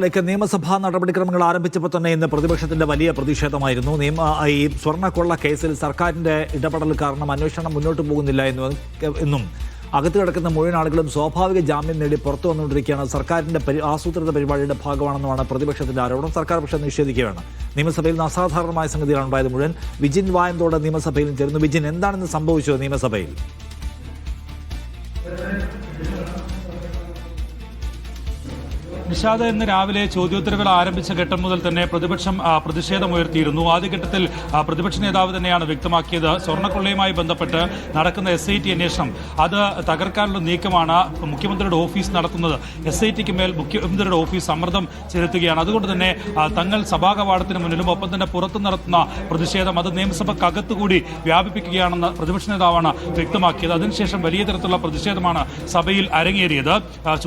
നിയമസഭാ നടപടിക്രമങ്ങൾ ആരംഭിച്ചപ്പോൾ തന്നെ ഇന്ന് പ്രതിപക്ഷത്തിന്റെ വലിയ പ്രതിഷേധമായിരുന്നു. ഈ സ്വർണ്ണക്കൊള്ള കേസിൽ സർക്കാരിന്റെ ഇടപെടൽ കാരണം അന്വേഷണം മുന്നോട്ട് പോകുന്നില്ല എന്നും അകത്ത് കിടക്കുന്ന മുഴുവൻ ആളുകളും സ്വാഭാവിക ജാമ്യം നേടി പുറത്തു വന്നുകൊണ്ടിരിക്കുകയാണ്, സർക്കാരിന്റെ ആസൂത്രിത പരിപാടിയുടെ ഭാഗമാണെന്നുമാണ് പ്രതിപക്ഷത്തിന്റെ ആരോപണം. സർക്കാർ പക്ഷേ നിഷേധിക്കുകയാണ്. നിയമസഭയിൽ അസാധാരണമായ സംഗതിയാണ് ഉണ്ടായത് മുഴുവൻ. വിജിൻ വായന്തോട് നിയമസഭയിൽ ചേർന്നു. വിജിൻ, എന്താണെന്ന് സംഭവിച്ചത് നിയമസഭയിൽ? നിഷാദ്, ഇന്ന് രാവിലെ ചോദ്യോത്തരവേള ആരംഭിച്ച ഘട്ടം മുതൽ തന്നെ പ്രതിപക്ഷം പ്രതിഷേധമുയർത്തിയിരുന്നു. ആദ്യഘട്ടത്തിൽ പ്രതിപക്ഷ നേതാവ് തന്നെയാണ് വ്യക്തമാക്കിയത്, സ്വർണ്ണക്കൊള്ളയുമായി ബന്ധപ്പെട്ട് നടക്കുന്ന SIT അന്വേഷണം അത് തകർക്കാനുള്ള നീക്കമാണ് മുഖ്യമന്ത്രിയുടെ ഓഫീസ് നടത്തുന്നത്. SITക്ക് മേൽ മുഖ്യമന്ത്രിയുടെ ഓഫീസ് സമ്മർദ്ദം ചെലുത്തുകയാണ്. അതുകൊണ്ട് തന്നെ തങ്ങൾ സഭാകവാടത്തിന് മുന്നിലും ഒപ്പം തന്നെ പുറത്തു നടത്തുന്ന പ്രതിഷേധം അത് നിയമസഭക്കകത്തുകൂടി വ്യാപിപ്പിക്കുകയാണെന്ന് പ്രതിപക്ഷ നേതാവാണ് വ്യക്തമാക്കിയത്. അതിനുശേഷം വലിയ തരത്തിലുള്ള പ്രതിഷേധമാണ് സഭയിൽ അരങ്ങേറിയത്.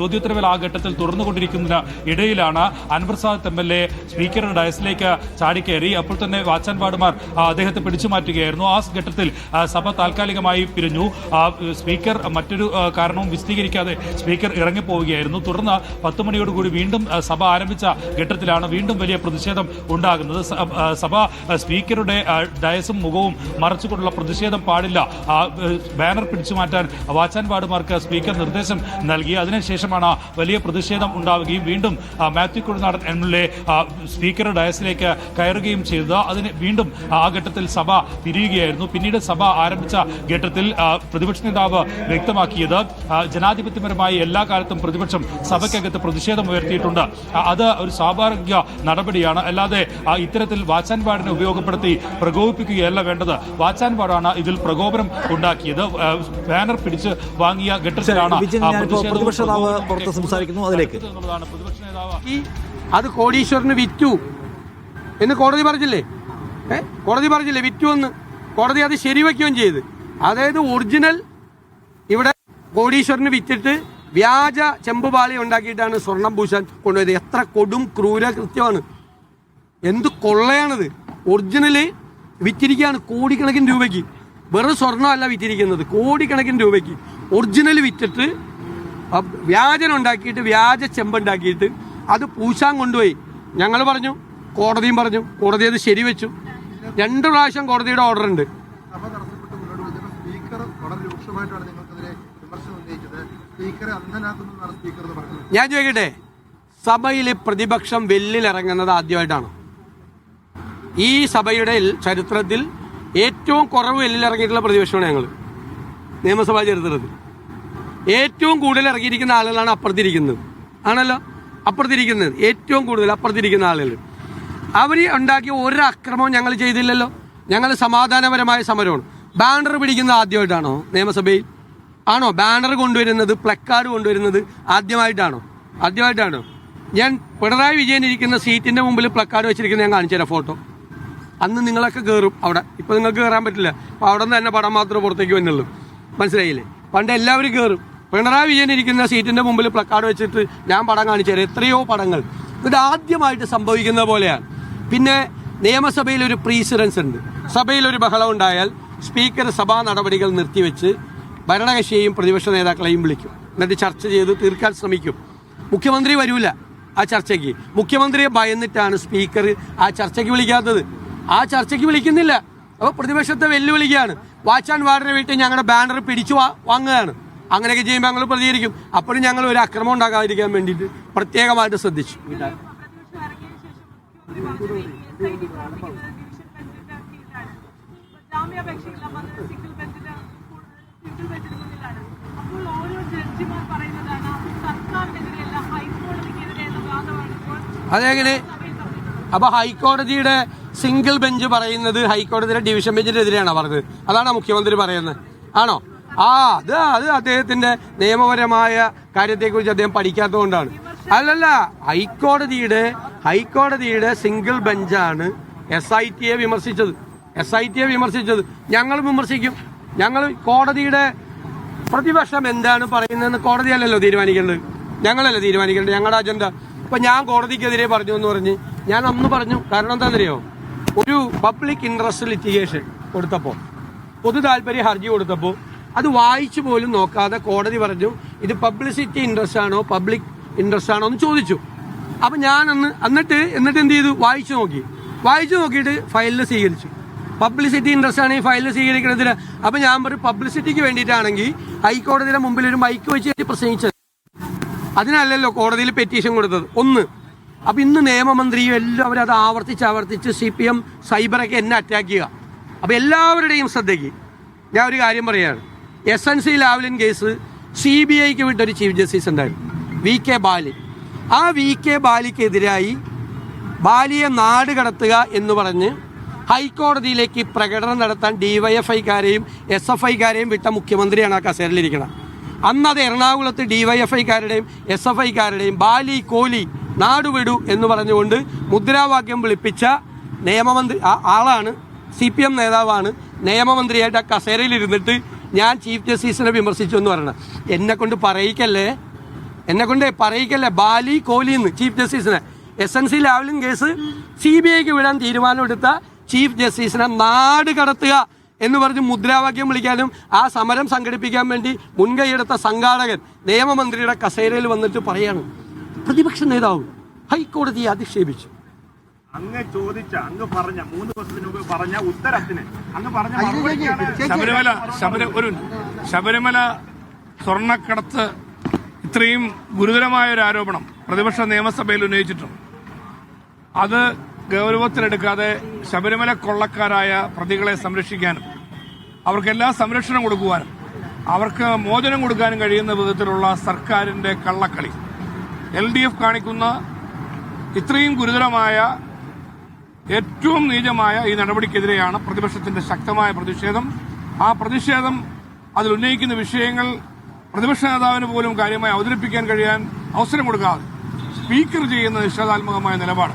ചോദ്യോത്തരവേള ആ ഘട്ടത്തിൽ തുടർന്നുകൊണ്ടിരിക്കുന്ന ഇടയിലാണ് അൻവർ സാദത്ത് MLA സ്പീക്കറുടെ ഡയസിലേക്ക് ചാടിക്കയറി. അപ്പോൾ തന്നെ വാച്ചാൻ വാർഡുമാർ അദ്ദേഹത്തെ പിടിച്ചു മാറ്റുകയായിരുന്നു. ആ ഘട്ടത്തിൽ സഭ താൽക്കാലികമായി പിരിഞ്ഞു. സ്പീക്കർ മറ്റൊരു കാരണവും വിശദീകരിക്കാതെ സ്പീക്കർ ഇറങ്ങിപ്പോവുകയായിരുന്നു. തുടർന്ന് 10 മണിയോടുകൂടി വീണ്ടും സഭ ആരംഭിച്ച ഘട്ടത്തിലാണ് വീണ്ടും വലിയ പ്രതിഷേധം ഉണ്ടാകുന്നത്. സഭ സ്പീക്കറുടെ ഡയസും മുഖവും മറച്ചുകൊണ്ടുള്ള പ്രതിഷേധം പാടില്ല, ബാനർ പിടിച്ചു മാറ്റാൻ വാച്ചാൻ വാർഡുമാർക്ക് സ്പീക്കർ നിർദ്ദേശം നൽകി. അതിനുശേഷമാണ് വലിയ പ്രതിഷേധം ഉണ്ടാവുകയും വീണ്ടും മാത്യു കുഴൽനാടൻ MLA സ്പീക്കറുടെ ഡയസിലേക്ക് കയറുകയും ചെയ്തത്. അതിന് വീണ്ടും ആ ഘട്ടത്തിൽ സഭ പിരിയുകയായിരുന്നു. പിന്നീട് സഭ ആരംഭിച്ച ഘട്ടത്തിൽ പ്രതിപക്ഷ നേതാവ് വ്യക്തമാക്കിയത്, ജനാധിപത്യപരമായി എല്ലാ കാലത്തും പ്രതിപക്ഷം സഭയ്ക്കകത്ത് പ്രതിഷേധം ഉയർത്തിയിട്ടുണ്ട്, അത് ഒരു സ്വാഭാവിക നടപടിയാണ്, അല്ലാതെ ഇത്തരത്തിൽ വാച്ചാൻ വാർഡിനെ ഉപയോഗപ്പെടുത്തി പ്രകോപിപ്പിക്കുകയല്ല വേണ്ടത്. വാച്ചാൻ വാർഡാണ് ഇതിൽ പ്രകോപനം ഉണ്ടാക്കിയത്. ബാനർ പിടിച്ച് വാങ്ങിയ ഘട്ടത്തിലാണ് അത് കോടീശ്വരന് വിറ്റു എന്ന് കോടതി പറഞ്ഞില്ലേ? കോടതി പറഞ്ഞില്ലേ വിറ്റു എന്ന്? കോടതി അത് ശരിവെക്കുകയും ചെയ്ത്. അതായത് ഒറിജിനൽ ഇവിടെ കോടീശ്വരന് വിറ്റിട്ട് വ്യാജ ചെമ്പുപാളി ഉണ്ടാക്കിയിട്ടാണ് സ്വർണം പൂശാൻ കൊണ്ടുപോയത്. എത്ര കൊടും ക്രൂര കൃത്യമാണ്, എന്ത് കൊള്ളയാണിത്! ഒറിജിനല് വിറ്റിരിക്കുകയാണ് കോടിക്കണക്കിന് രൂപയ്ക്ക്. വെറും സ്വർണ്ണമല്ല വിറ്റിരിക്കുന്നത്, കോടിക്കണക്കിന് രൂപയ്ക്ക് ഒറിജിനൽ വിറ്റിട്ട് വ്യാജനുണ്ടാക്കിയിട്ട് വ്യാജ ചെമ്പുണ്ടാക്കിയിട്ട് അത് പൂശാൻ കൊണ്ടുപോയി. ഞങ്ങൾ പറഞ്ഞു, കോടതിയും പറഞ്ഞു, കോടതി അത് ശരിവെച്ചു. 2 പ്രാവശ്യം കോടതിയുടെ ഓർഡർ ഉണ്ട്. ഞാൻ ചോദിക്കട്ടെ, സഭയിൽ പ്രതിപക്ഷം വെല്ലിലിറങ്ങുന്നത് ആദ്യമായിട്ടാണ്. ഈ സഭയുടെ ചരിത്രത്തിൽ ഏറ്റവും കുറവ് വെല്ലിലിറങ്ങിയിട്ടുള്ള പ്രതിപക്ഷമാണ് ഞങ്ങൾ. നിയമസഭാ ചരിത്രത്തിൽ ഏറ്റവും കൂടുതൽ ഇറങ്ങിയിരിക്കുന്ന ആളുകളാണ് അപ്പുറത്തിരിക്കുന്നത്. ആണല്ലോ, അപ്പുറത്തിരിക്കുന്നത് ഏറ്റവും കൂടുതൽ അപ്പുറത്തിരിക്കുന്ന ആളുകൾ. അവർ ഉണ്ടാക്കിയ ഒരു അക്രമവും ഞങ്ങൾ ചെയ്തില്ലല്ലോ. ഞങ്ങൾ സമാധാനപരമായ സമരമാണ്. ബാനർ പിടിക്കുന്നത് ആദ്യമായിട്ടാണോ നിയമസഭയിൽ? ആണോ? ബാനർ കൊണ്ടുവരുന്നത്, പ്ലക്കാർഡ് കൊണ്ടുവരുന്നത് ആദ്യമായിട്ടാണോ? ഞാൻ പിണറായി വിജയൻ ഇരിക്കുന്ന സീറ്റിന്റെ മുമ്പിൽ പ്ലക്കാർഡ് വെച്ചിരിക്കുന്നത് ഞാൻ കാണിച്ചു തരാം, ഫോട്ടോ. അന്ന് നിങ്ങളൊക്കെ കയറും അവിടെ, ഇപ്പൊ നിങ്ങൾക്ക് കയറാൻ പറ്റില്ല. അപ്പൊ അവിടെ നിന്ന് തന്നെ പടം മാത്രമേ പുറത്തേക്ക് വന്നുള്ളൂ. മനസ്സിലായില്ലേ? പണ്ട് എല്ലാവരും കയറും. പിണറായി വിജയൻ ഇരിക്കുന്ന സീറ്റിന്റെ മുമ്പിൽ പ്ലക്കാർഡ് വെച്ചിട്ട് ഞാൻ പടം കാണിച്ചു തരാം, എത്രയോ പടങ്ങൾ. ഇത് ആദ്യമായിട്ട് സംഭവിക്കുന്ന പോലെയാണ്. പിന്നെ നിയമസഭയിൽ ഒരു പ്രീസിഡൻസ് ഉണ്ട്. സഭയിൽ ഒരു ബഹളം ഉണ്ടായാൽ സ്പീക്കർ സഭാ നടപടികൾ നിർത്തിവെച്ച് ഭരണകക്ഷിയെയും പ്രതിപക്ഷ നേതാക്കളെയും വിളിക്കും. എന്നിട്ട് ചർച്ച ചെയ്ത് തീർക്കാൻ ശ്രമിക്കും. മുഖ്യമന്ത്രി വരൂല ആ ചർച്ചയ്ക്ക്. മുഖ്യമന്ത്രിയെ ഭയന്നിട്ടാണ് സ്പീക്കർ ആ ചർച്ചയ്ക്ക് വിളിക്കാത്തത്. ആ ചർച്ചയ്ക്ക് വിളിക്കുന്നില്ല. അപ്പോൾ പ്രതിപക്ഷത്തെ വെല്ലുവിളിക്കുകയാണ്. വാച്ചാൻ വാർഡിനെ വീട്ടിൽ ഞങ്ങളുടെ ബാനർ പിടിച്ചു വാങ്ങുകയാണ്. അങ്ങനെയൊക്കെ ചെയ്യുമ്പോൾ ഞങ്ങൾ പ്രതികരിക്കും. അപ്പോഴും ഞങ്ങൾ ഒരു അക്രമം ഉണ്ടാകാതിരിക്കാൻ വേണ്ടിയിട്ട് പ്രത്യേകമായിട്ട് ശ്രദ്ധിച്ചു. അതെങ്ങനെ? അപ്പൊ ഹൈക്കോടതിയുടെ സിംഗിൾ ബെഞ്ച് പറയുന്നത് ഹൈക്കോടതിയുടെ ഡിവിഷൻ ബെഞ്ചിനെതിരെയാണോ പറഞ്ഞത്? അതാണോ മുഖ്യമന്ത്രി പറയുന്നത്? ആണോ? അത് അദ്ദേഹത്തിന്റെ നിയമപരമായ കാര്യത്തെക്കുറിച്ച് അദ്ദേഹം പഠിക്കാത്തതുകൊണ്ടാണ്. അല്ലല്ല, ഹൈക്കോടതിയുടെ സിംഗിൾ ബെഞ്ചാണ് SITയെ വിമർശിച്ചത്. ഞങ്ങൾ വിമർശിക്കും. ഞങ്ങൾ കോടതിയുടെ പ്രതിപക്ഷം എന്താണ് പറയുന്നതെന്ന് കോടതിയല്ലല്ലോ തീരുമാനിക്കേണ്ടത്, ഞങ്ങളല്ലേ തീരുമാനിക്കേണ്ടത്. ഞങ്ങളുടെ അജണ്ട ഇപ്പൊ ഞാൻ കോടതിക്കെതിരെ പറഞ്ഞു എന്ന് പറഞ്ഞ് ഞാൻ അന്ന് പറഞ്ഞു. കാരണം എന്താണെന്നറിയോ? ഒരു പബ്ലിക് ഇൻട്രസ്റ്റ് ലിറ്റിഗേഷൻ കൊടുത്തപ്പോൾ, പൊതു താല്പര്യ ഹർജി കൊടുത്തപ്പോൾ അത് വായിച്ചു പോലും നോക്കാതെ കോടതി പറഞ്ഞു ഇത് പബ്ലിസിറ്റി ഇൻട്രസ്റ്റ് ആണോ പബ്ലിക് ഇൻട്രസ്റ്റ് ആണോ എന്ന് ചോദിച്ചു. അപ്പം ഞാനന്ന് എന്നിട്ട് എന്ത് ചെയ്തു, വായിച്ചു നോക്കിയിട്ട് ഫയലിൽ സ്വീകരിച്ചു. പബ്ലിസിറ്റി ഇൻട്രസ്റ്റ് ആണ് ഈ ഫയലിൽ സ്വീകരിക്കുന്നതിന്. അപ്പം ഞാൻ പറയും, പബ്ലിസിറ്റിക്ക് വേണ്ടിയിട്ടാണെങ്കിൽ ഹൈക്കോടതിയുടെ മുമ്പിൽ ഒരു മൈക്ക് വെച്ച് പ്രസംഗിച്ചത്, അതിനല്ലല്ലോ കോടതിയിൽ പെറ്റീഷൻ കൊടുത്തത്. ഒന്ന്. അപ്പം ഇന്ന് നിയമമന്ത്രിയും എല്ലാവരും അത് ആവർത്തിച്ച് CPM സൈബറൊക്കെ എന്നെ അറ്റാക്ക് ചെയ്യുക. അപ്പം എല്ലാവരുടെയും ശ്രദ്ധയ്ക്ക് ഞാൻ ഒരു കാര്യം പറയുകയാണ്. SNC ലാവ്ലിൻ കേസ് CBIക്ക് വിട്ടൊരു ചീഫ് ജസ്റ്റിസ് ഉണ്ടായിരുന്നു, VK ബാലി. ആ VK ബാലിക്കെതിരായി ബാലിയെ നാട് കടത്തുക എന്ന് പറഞ്ഞ് ഹൈക്കോടതിയിലേക്ക് പ്രകടനം നടത്താൻ DYFIക്കാരെയും SFIക്കാരെയും വിട്ട മുഖ്യമന്ത്രിയാണ് ആ കസേരയിലിരിക്കുന്നത്. അന്നത് എറണാകുളത്ത് DYFIക്കാരുടെയും SFIക്കാരുടെയും ബാലി കോലി നാടുവിടു എന്ന് പറഞ്ഞുകൊണ്ട് മുദ്രാവാക്യം വിളിപ്പിച്ച നിയമമന്ത്രി ആളാണ്, CPM നേതാവാണ്. നിയമമന്ത്രിയായിട്ട് ആ കസേരയിലിരുന്നിട്ട് ഞാൻ ചീഫ് ജസ്റ്റിസിനെ വിമർശിച്ചു എന്ന് പറയണം. എന്നെ കൊണ്ട് പറയിക്കല്ലേ ബാലി കോലി എന്ന് ചീഫ് ജസ്റ്റിസിനെ. SNC ലാവ്ലിൻ കേസ് CBIക്ക് വിടാൻ തീരുമാനമെടുത്ത ചീഫ് ജസ്റ്റിസിനെ നാട് കടത്തുക എന്ന് പറഞ്ഞ് മുദ്രാവാക്യം വിളിക്കാനും ആ സമരം സംഘടിപ്പിക്കാൻ വേണ്ടി മുൻകൈയെടുത്ത സംഘാടകൻ നിയമമന്ത്രിയുടെ കസേരയിൽ വന്നിട്ട് പറയാണ്, പ്രതിപക്ഷ നേതാവ് ഹൈക്കോടതിയെ അധിക്ഷേപിച്ചു. അങ്ങ് പറഞ്ഞ 3 ദിവസത്തിന് മുമ്പ് പറഞ്ഞ ഉത്തരത്തിന് അങ്ങ് പറഞ്ഞ ശബരിമല സ്വർണ്ണക്കടത്ത് ഇത്രയും ഗുരുതരമായ ഒരു ആരോപണം പ്രതിപക്ഷ നിയമസഭയിൽ ഉന്നയിച്ചിട്ടുണ്ട്. അത് ഗൗരവത്തിലെടുക്കാതെ ശബരിമല കൊള്ളക്കാരായ പ്രതികളെ സംരക്ഷിക്കാനും അവർക്കെല്ലാ സംരക്ഷണം കൊടുക്കുവാനും അവർക്ക് മോചനം കൊടുക്കാനും കഴിയുന്ന വിധത്തിലുള്ള സർക്കാരിന്റെ കള്ളക്കളി LDF കാണിക്കുന്ന ഇത്രയും ഗുരുതരമായ ഏറ്റവും നീചമായ ഈ നടപടിക്കെതിരെയാണ് പ്രതിപക്ഷത്തിന്റെ ശക്തമായ പ്രതിഷേധം. ആ പ്രതിഷേധം അതിൽ ഉന്നയിക്കുന്ന വിഷയങ്ങൾ പ്രതിപക്ഷ നേതാവിന് പോലും കാര്യമായി അവതരിപ്പിക്കാൻ കഴിയാൻ അവസരം കൊടുക്കാതെ സ്പീക്കർ ചെയ്യുന്ന നിഷേധാത്മകമായ നിലപാട്,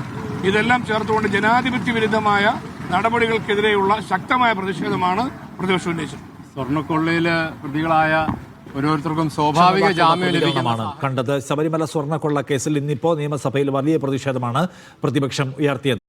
ഇതെല്ലാം ചേർത്തുകൊണ്ട് ജനാധിപത്യ വിരുദ്ധമായ നടപടികൾക്കെതിരെയുള്ള ശക്തമായ പ്രതിഷേധമാണ് പ്രതിപക്ഷം ഉന്നയിച്ചത്. സ്വർണ്ണക്കൊള്ളയില് പ്രതികളായ ഓരോരുത്തർക്കും സ്വാഭാവിക ജാമ്യം ലഭിക്കുന്നതാണ് കണ്ടത്. ശബരിമല സ്വർണ്ണക്കൊള്ള കേസിൽ ഇന്നിപ്പോ നിയമസഭയിൽ വലിയ പ്രതിഷേധമാണ് പ്രതിപക്ഷം ഉയർത്തിയത്.